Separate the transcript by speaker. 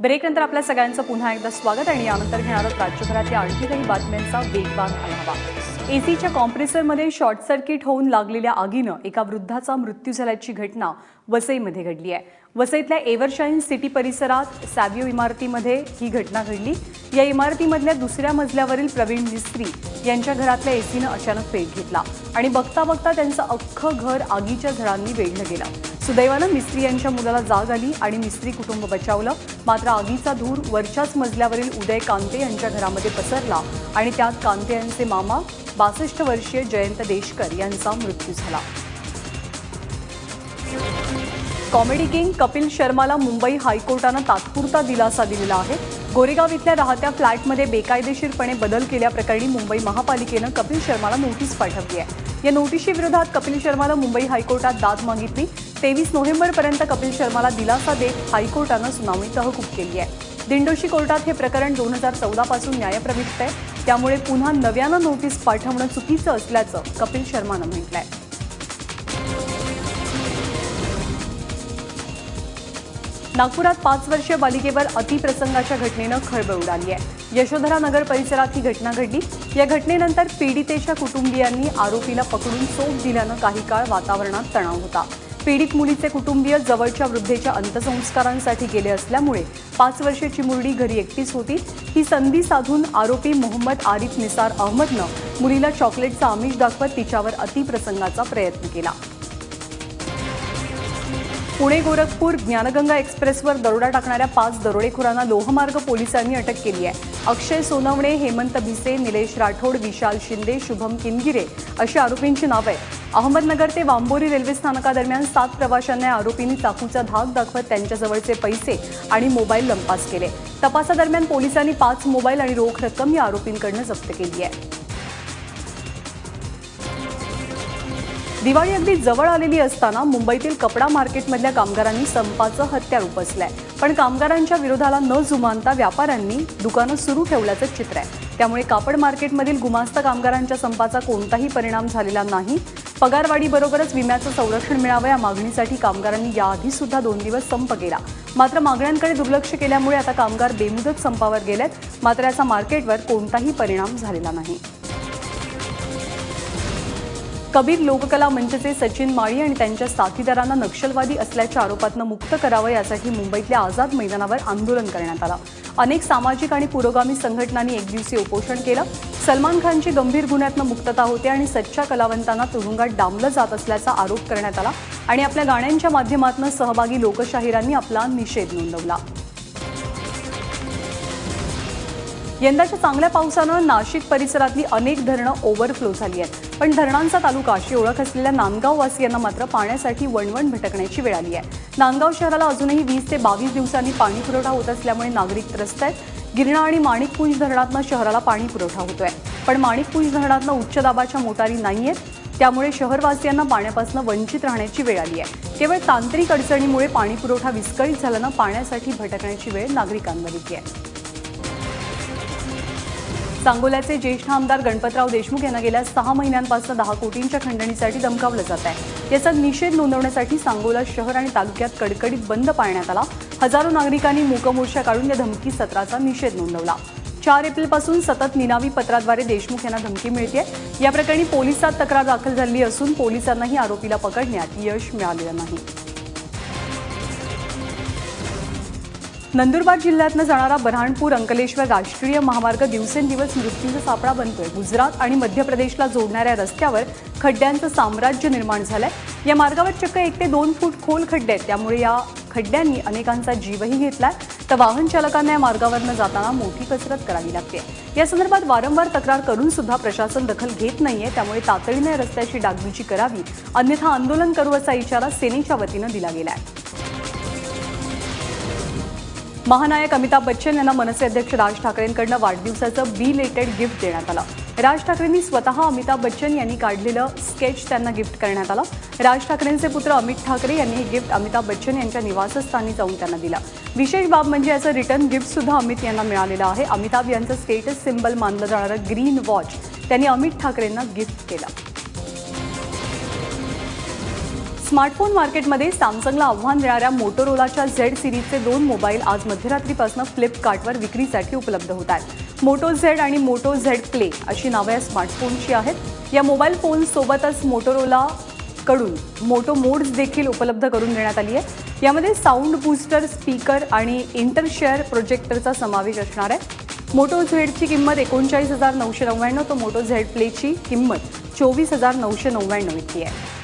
Speaker 1: ब्रेकनंतर आपल्या सगळ्यांचं पुन्हा एकदा स्वागत आणि यानंतर घेणार आहोत राज्यभरातल्या आणखी काही बातम्यांचा वेगवान आढावा। एसीच्या कॉम्प्रेसरमध्ये शॉर्ट सर्किट होऊन लागलेल्या आगीनं एका वृद्धाचा मृत्यू झाल्याची घटना वसईमध्ये घडली आहे। वसईतल्या एव्हरशाईन सिटी परिसरात सॅव्हियो इमारतीमध्ये ही घटना घडली। या इमारतीमधल्या दुसऱ्या मजल्यावरील प्रवीण मिस्त्री यांच्या घरातल्या एसीनं अचानक पेट घेतला आणि बघता बघता त्यांचं अख्खं घर आगीच्या झळांनी वेढलं गेलं। सुदैवानं मिस्त्री यांच्या मुलाला जाग आली आणि मिस्त्री कुटुंब बचावलं, मात्र आगीचा धूर वरच्याच मजल्यावरील उदय कांते यांच्या घरामध्ये पसरला आणि त्यात कांते यांचे मामा 62 वर्षीय जयंत देशकर यांचा मृत्यू झाला। कॉमेडी किंग कपिल शर्माला मुंबई हायकोर्टानं तात्पुरता दिलासा दिलेला आहे। गोरेगाव इथल्या राहत्या फ्लॅटमध्ये बेकायदेशीरपणे बदल केल्याप्रकरणी मुंबई महापालिकेनं कपिल शर्माला नोटीस पाठवली आहे। या नोटीशीविरोधात कपिल शर्माला मुंबई हायकोर्टात दाद मागितली। 23 नोव्हेंबरपर्यंत कपिल शर्माला दिलासा देत हायकोर्टानं सुनावणी तहकूब केली आहे। दिंडोशी कोर्टात हे प्रकरण 2014 पासून न्यायप्रविष्ट आहे, त्यामुळे पुन्हा नव्यानं नोटीस पाठवणं चुकीचं असल्याचं कपिल शर्मानं म्हटलंय। नागपुरात 5 वर्षीय बालिकेवर अतिप्रसंगाच्या घटनेनं खळबळ उडाली आहे। यशोधरा नगर परिसरात ही घटना घडली। या घटनेनंतर पीडितेच्या कुटुंबियांनी आरोपीला पकडून चोप दिल्यानं काही काळ वातावरणात तणाव होता। पीडित मुलीचे कुटुंबीय जवळच्या वृद्धेच्या अंत्यसंस्कारांसाठी गेले असल्यामुळे 5 वर्षाची मुलगी घरी एकटीच होती। ही संधी साधून आरोपी मोहम्मद आरिफ निसार अहमदनं मुलीला चॉकलेटचं आमिष दाखवत तिच्यावर अतिप्रसंगाचा प्रयत्न केला। पुणे गोरखपूर ज्ञानगंगा एक्सप्रेसवर दरोडा टाकणाऱ्या 5 दरोडेखोरांना लोहमार्ग पोलिसांनी अटक केली आहे। अक्षय सोनवणे, हेमंत भिसे, निलेश राठोड, विशाल शिंदे, शुभम किनगिरे अशी आरोपींची नावं आहेत। अहमदनगर ते वांबोरी रेल्वे स्थानकादरम्यान 7 प्रवाशांना आरोपींनी चाकूचा धाक दाखवत त्यांच्याजवळचे पैसे आणि मोबाईल लंपास केले। तपासादरम्यान पोलिसांनी 5 मोबाईल आणि रोख रक्कम या आरोपींकडून जप्त केली आहे। दिवाळी अगदी जवळ आलेली असताना मुंबईतील कपडा मार्केटमधल्या कामगारांनी संपाचं हत्यार उपसलंय, पण कामगारांच्या विरोधाला न जुमानता व्यापाऱ्यांनी दुकानं सुरू ठेवल्याचं चित्र आहे। त्यामुळे कापड मार्केटमधील गुमास्ता कामगारांच्या संपाचा कोणताही परिणाम झालेला नाही। पगारवाढीबरोबरच विम्याचं संरक्षण मिळावं या मागणीसाठी कामगारांनी याआधी सुद्धा 2 दिवस संप केला, मात्र मागण्यांकडे दुर्लक्ष केल्यामुळे आता कामगार बेमुदत संपावर गेलेत, मात्र याचा मार्केटवर कोणताही परिणाम झालेला नाही। कबीर लोककला मंचचे सचिन माळी आणि त्यांच्या साथीदारांना नक्षलवादी असल्याच्या आरोपातनं मुक्त करावं यासाठी मुंबईतल्या आझाद मैदानावर आंदोलन करण्यात आलं। अनेक सामाजिक आणि पुरोगामी संघटनांनी एकदिवसीय उपोषण केलं। सलमान खानची गंभीर गुन्ह्यातनं मुक्तता होते आणि सच्च्या कलावंतांना तुरुंगात डांबलं जात असल्याचा आरोप करण्यात आला आणि आपल्या गाण्यांच्या माध्यमातून सहभागी लोकशाहीरांनी आपला निषेध नोंदवला। यंदाच्या चांगल्या पावसानं नाशिक परिसरातली अनेक धरणं ओव्हरफ्लो झाली आहेत, पण धरणांचा तालुका अशी ओळख असलेल्या नांदगाव वासियांना मात्र पाण्यासाठी वणवण भटकण्याची वेळ आली आहे। नांदगाव शहराला अजूनही 20 ते 22 दिवसांनी पाणी पुरवठा होत असल्यामुळे नागरिक त्रस्त आहेत। गिरणा आणि माणिकपुंज धरणातनं शहराला पाणी पुरवठा होतोय, पण माणिकपुंज धरणातनं उच्च दाबाच्या मोटारी नाहीयेत, त्यामुळे शहरवासियांना पाण्यापासून वंचित राहण्याची वेळ आली आहे। केवळ तांत्रिक अडचणीमुळे पाणी पुरवठा विस्कळीत झाल्यानं पाण्यासाठी भटकण्याची वेळ नागरिकांवर येते आहे। सांगोल्याचे ज्येष्ठ आमदार गणपतराव देशमुख यांना गेल्या 6 महिन्यांपासून 10 कोटींच्या खंडणीसाठी धमकावलं जात आहे। याचा निषेध नोंदवण्यासाठी सांगोला शहर आणि तालुक्यात कडकडीत बंद पाळण्यात आला। हजारो नागरिकांनी मूकमोर्चा काढून या धमकी सत्राचा निषेध नोंदवला। 4 एप्रिलपासून सतत निनावी पत्राद्वारे देशमुख यांना धमकी मिळते। या प्रकरणी पोलिसात तक्रार दाखल झाली असून पोलिसांनाही आरोपीला पकडण्यात यश मिळालेलं नाही। नंदुरबार जिल्ह्यातनं जाणारा बऱ्हाणपूर अंकलेश्वर राष्ट्रीय महामार्ग दिवसेंदिवस मृत्यूचा सापळा बनतोय। गुजरात आणि मध्य प्रदेशला जोडणाऱ्या रस्त्यावर खड्ड्यांचं साम्राज्य निर्माण झालंय। या मार्गावर चक्क 1 ते 2 फूट खोल खड्डे आहेत, त्यामुळे या खड्ड्यांनी अनेकांचा जीवही घेतलाय, तर वाहन चालकांना या मार्गावरनं जाताना मोठी कसरत करावी लागते। या संदर्भात वारंवार तक्रार करून सुद्धा प्रशासन दखल घेत नाहीये, त्यामुळे तातडीने रस्त्याची डागडुजी करावी, अन्यथा आंदोलन करू असा इशारा सेनेच्या वतीनं दिला गेलाय। महानायक अमिताभ बच्चन यांना मनसे अध्यक्ष राज ठाकरेंकडून वाढदिवसाचं बिलेटेड गिफ्ट देण्यात आलं। राज ठाकरेंनी स्वतः अमिताभ बच्चन यांनी काढलेलं स्केच त्यांना गिफ्ट करण्यात आलं। राज ठाकरेंचे पुत्र अमित ठाकरे यांनी हे गिफ्ट अमिताभ बच्चन यांच्या निवासस्थानी जाऊन त्यांना दिलं। विशेष बाब म्हणजे याचं रिटर्न गिफ्ट सुद्धा अमित यांना मिळालेलं आहे। अमिताभ यांचं स्टेटस सिंबल मानलं जाणारं ग्रीन वॉच त्यांनी अमित ठाकरेंना गिफ्ट केलं। स्मार्टफोन मार्केटमध्ये सॅमसंगला आव्हान देणाऱ्या मोटोरोलाच्या झेड सिरीजचे 2 मोबाईल आज मध्यरात्रीपासून फ्लिपकार्टवर विक्रीसाठी उपलब्ध होत आहेत. मोटो झेड आणि मोटो झेड प्ले अशी नावे या स्मार्टफोनची आहेत. या मोबाईल फोनसोबतच मोटोरोला कडून मोटो मोड्स देखील उपलब्ध करून देण्यात आली आहे. यामध्ये साऊंड बूस्टर, स्पीकर आणि इंटरशेअर प्रोजेक्टरचा समावेश असणार आहे. मोटो झेडची किंमत 39,999, तर मोटो झेड प्लेची किंमत 24,999 इतकी आहे.